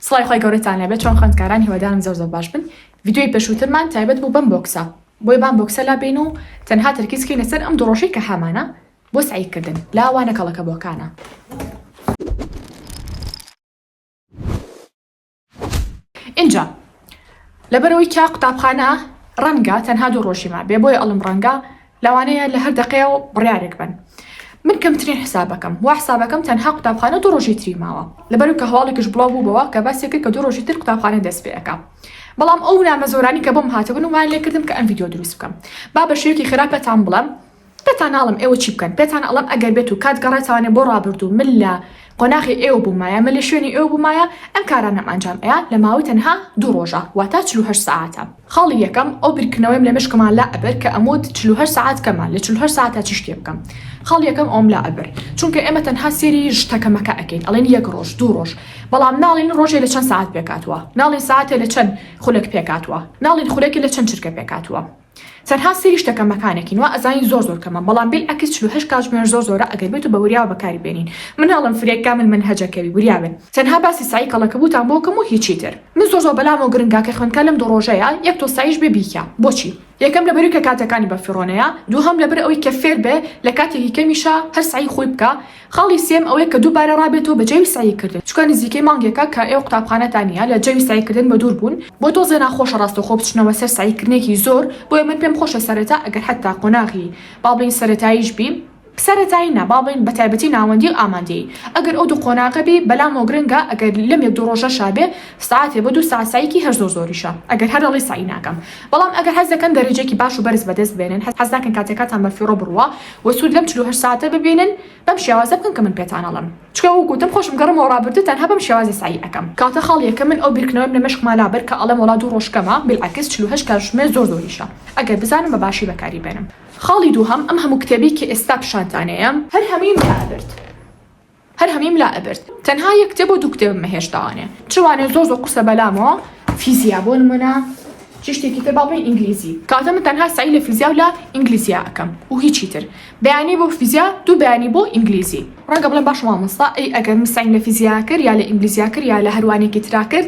سڵای خۆی گەورەتان لێبێت چۆن خوێندکاران هیوادارم زۆر باش بن. ڤیدیۆی پێشووترمان تایبەت بوو بەم بۆکسە. بۆی بام بۆکسە لا بین و تەنها تەرکیزکەین لەسەر ئەم دڕۆژەی کە هەمانە بۆ سعیکردن لاوانە کەڵەکە بۆکانە. اینجا لەبەرەوەی کیا قوتابخانە ڕەنگە تەنها دوو ڕۆژیمە بێ بۆی ئەڵم ڕەنگە لەوانەیە لە هەر دقەیە و بڕیارێک بن. من کەمترین حسابەکەم وا حسابەکەم تەنها قوتابخانە دوو ڕۆژی تری ماوە لەبەرەوەی کە هەواڵێکش بڵاو بوو بەوە کە باسی کرد کە دوو ڕۆژی تر قوتابخانە دەست پێ ئەکا. بەڵام ئەو نامەزۆرانی کە بۆم هاتبوون وان لێ کردم کە ئەم ڤیدیۆ دروست بکەم با بە شێوەیەکی خراپ پێتان بڵێم پێتان ناڵم ئێوە چی بکەن پێتان ئەڵم ئەگەر بێت و کات گەڕێتوانێ بۆ ڕابردوو من لە قۆناغی ئێوە بوومایە من لە شوێنی ئێوە بوومایە ئەم کارانەم ئەنجام ئەیە لە ماوەی تەنها دوو ڕۆژە واتە 48 ساعتە. خاڵی یەکەم ئەو بیرکردنەوەیم لە مشکمان لا ئەبر کە ئەمود 48 ساعت کەمان لە 48 ساعتە چی شتێ بکەم. خاڵی یەکەم ئەوم لا ئەبر چونکە ئێمە تەنها سێری شتەکەمەکە ئەکەین ئەڵێن یەک ڕۆژ دوو ڕۆژ بەڵام ناڵین ڕۆژێ لە چەند ساعت پێکاتوە ناڵین ساعتێ لە چەند خولێک پێکاتوە ناڵین خولێکی لە چەند چرکە پێکاتوە. تەنها سێری شتەکەمەکانێکین وا ئەزانی زۆر کەمە بەڵام بیل ئەکس 48 کاتژمێر زۆرە ئەگەر بێت و بە وریاوە بەکاری بێنین. من هەڵم فرێک کامل منهەجەکەوی وریاوێن تەنها باسی سایی کەڵەکە بووتان بۆکەم و هیچی تر. من زۆر بەلامەوە گرنگا کە خوێندکە لەم دوو ڕۆژەیە یەک تۆ سایش بێ بیکە. بۆچی؟ یەکەم لەبەر کە کاتەکانی بە فیڕۆنەیە دووهەم لەبەر ئەوەی کە فێر بێ لە کاتێکی کەمیشە هەر سعی خۆی بکە. خاڵی سێم ئەوەیە کە دووبارە ڕابێتەوە بە جێوی سعیکردن چکە نزیکەی مانگێکە کە ئێوە قوتابخانەتانە لە جێوی سعیکردن بە دوور بوون بۆ تۆزە ناخۆشە ڕاستەوخۆ بچنەوە سەر سعیکردنێکی زۆر بۆیە من پێم خۆشە سەرەتا ئەگەر حتا قۆناغی باڵین سەرەتاییش بی سەرەتایی ناباڵین بە تایبەتی ناوەندی و ئامادەیی ئەگەر ئەو دوو قۆناغە بی بەلامەوە گرنگە ئەگەر لەم یەک دوو ڕۆژە شابێ ساعتێ بە دوو ساعت سایکی هەر زۆریشە ئەگەر هەر ئەڵی سایی ناکەم. بەڵام ئەگەر حەز دەکەن دەرەجێکی باش و بەرز بەدەست بێنن حەز دەکەن کاتێکاتان بە فیڕۆ بڕوە و سوود لەم 48 ساعتە ببینن بەم شێوازە بکەن کە من پێتان ئەڵم چکە وەکوتم خۆشم گەڕمەوە ڕابردە تەنها بەم شێوازە سایی ئەەکەم. کاتە خاڵیەکە من ئەو بیرکردنەوەم لە مەشقما لابەر کە ئەڵەم وڵا دوو ڕۆژکەمە بیلعکس 48 کاتژمێر زۆریشە ئەگەر بزانم بە باشی بەکاری بێنم. خاڵی دووهەم ئەم هەموو کتێبی کە ئێستا پیشانتانەیە هەر هەمیم لا ئەبرد تەنها یەک کتێب و دوو کتێبم مەهێشتاوانێ چوانێ زۆر قورسە بەلامەوە فیزیا بۆ نمونە چ شتێکی تر باڵێن ئینگلیزی کاتە من تەنها سعی لە فیزیا و لە ئینگلیزیا ئەەکەم و هیچی تر بەیانی بۆ فیزیا دوو بەیانی بۆ ئینگلیزی ڕەنگە بڵێن باش مامۆستا ئەی ئەگەر من سعی لە فیزیا کرد یا لە ئینگلیزیا کرد یا لە هەروانێکی ترا کرد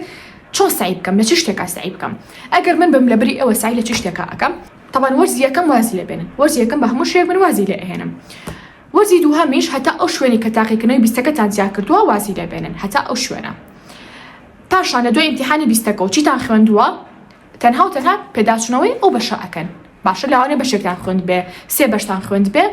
چۆن سعی بکەم لە چ شتێکا سعی بکەم. ئەگەر من بم لەبەری ئەوە سعی لە چ شتێکا ئەەکەم طبعا وەرزی یەکەم وازی لێ بێنن وەرزی یەکەم بە هەموو شێک من وازی لێ ئەهێنم. وەرزی دووهەمیش هەتا ئەو شوێنی کە تاقیکردنەوەی بیستەکەتان زیاد کردووە وازی لێ بێنن هەتا ئەو شوێنە. پاشان لە دوای ئیمتیحانی بیستەکە و چیتان خوێندووە تەنها و تەنها پێداچنەوەی ئەو بەشە ئەکەن باشە لەوانێ بەشێکتان خوێند بێ سێ بەشتان خوێند بێ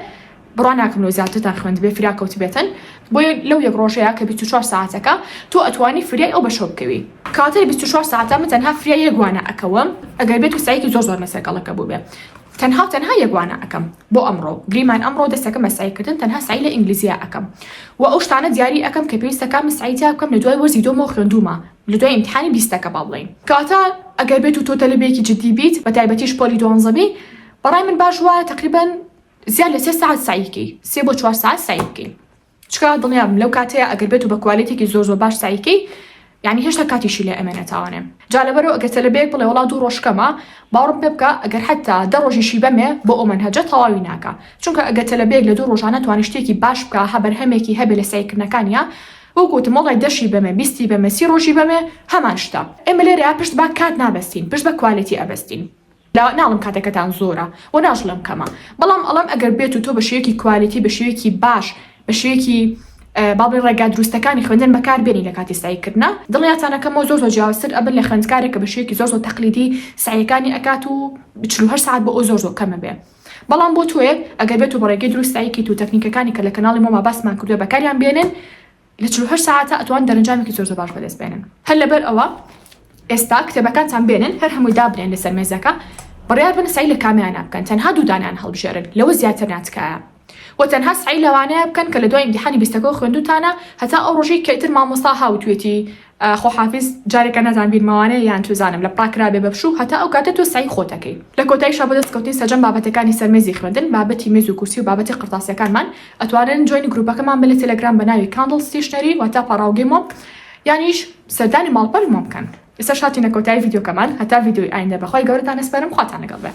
بڕوا ناکەم زیاترتان خوێند بێ فراکەوت بێتن بۆیە لەو یەک ڕۆژەیە کە 24 ساعتەکە تۆ ئەتوانی فریای ئەو بەشە بکەوی. کاتەی 24 ساعتە من تەنها فریای یەکوانە ئەکەوم ئەگەر بێت و سایکی زۆر مەسەرگەڵەکە بوو بێ تەنها یەکوانە ئەەکەم بۆ ئەمڕۆ گریمان ئەمڕۆ دەستەکەم بە سایکردن تەنها سای لە ئینگلیزیە ئەەکەم و ئەو شتانە دیاری ئەەکەم کە پێویستەکە من سایتیا بکەم لە دوای وەرزی دۆمەوە خوێندومە لە دوای ئیمتیحانی بیستەکە با بڵێین. کاتە ئەگەر بێت و تۆ تەلەبێکی جدی بیت بە تایبەتیش پۆلی 12 بی بەڕای من باش وایە تقریبا زیاد لە 3 ساعت ساییکەی 3 بۆ 4 ساعت ساییکەی چکە دڵنیام لەو کاتەیە ئەگەر بێت و بە کوالیتێکی زۆر باش ساییکەی یعنی هێشتا کاتیشی لێ ئەمێنێتوانێ. جا لەبەرەوە ئەگەر تەلەبێک بڵێ وڵا دوو ڕۆژکەمە باوەڕم پێ بکە ئەگەر حتا دە ڕۆژیشی بەمێ بۆ ئەو منهەجە تەواوی ناکە چونکە ئەگەر تەلەبێک لە دوو ڕۆژانە توانی شتێکی باش بکە هەبەرهەمێکی هەبێ لە سایکردنەکانیە وەکوتم وڵای دەشی بەمێ بیستی بەمە 30 ڕۆژی بەمێ هەمان شتە. ئێمە لێرەیە پشت با کات نابەستین پشت بە کوالیتی ئەبەستین. ناڵم کاتەکەتان زۆرە و ناژڵم کەمە بەڵام ئەڵم ئەگەر بێت و تۆ بە شێوەیەکی کوالیتی بە شێوەیەکی باش بە شێوەیەکی باڵی ڕێگا دروستەکانی خوێندن بەکار بێنی لە کاتی سایکردنە دڵنیاتانەکەمەوە زۆر جیاوازتر ئەبن لە خوێندکارێکە بە شێوەیەکی زۆر تەقلیدی سایەکانی ئەکات و 48 ساعت بۆ ئەو زۆر کەمە بێ. بەڵام بۆ تۆیە ئەگەر بێت و بەڕێگەی دروست سایکیت و تەکنیکەکانی کە لە کەناڵی مۆما باسمان کردووە بەکاریان بێنن لە 48 ساعتە ئەتوان دەرەنجامێکی زۆر باش بەدەست بێنن. هەر لەبەر ئەوە ئێستا کتێبەکانتان بێنن هەر هەمووی دابنێن لەسەر مێزەکە بڕیار بن سعی لە کامیان بکەن تەنها دوو دانیان هەڵبژێرن لەوە زیاتر ناتکایە و تەنها سعی لەوانەیە بکەن کە لە دوای ئیمتیحانی بیستەکە خوێندوتانە هەتا ئەو ڕۆژەی کەیتر مامۆستا هاوتوێتی خۆحافیز جارێکە نەزانبیرمەوانەیە یان توزانم لە پراکرابێ بەپشوو هەتا ئەو کاتە تۆ سعی خۆتەکەی. لە کۆتاییشە بە دەستکەوتنی سەرجەم بابەتەکانی سەرمێزی خوێندن بابەتی مێز و کورسی و بابەتی قرتاسیەکانمان ئەتوانن جوینی گروپەکەمان بە لە تەلەگرام بە ناوی کاندڵ ستیشنەری واتە پاراوگەیمۆ یانیش سەردانی ماڵپەر مۆ بکەن. ئێستا شاتینە کۆتایی ڤیدیۆکەمان هەتا ڤیدیۆی ئایندە بەخوای گەورەتان ئەسپەرم خواتان لەگەڵ بێ.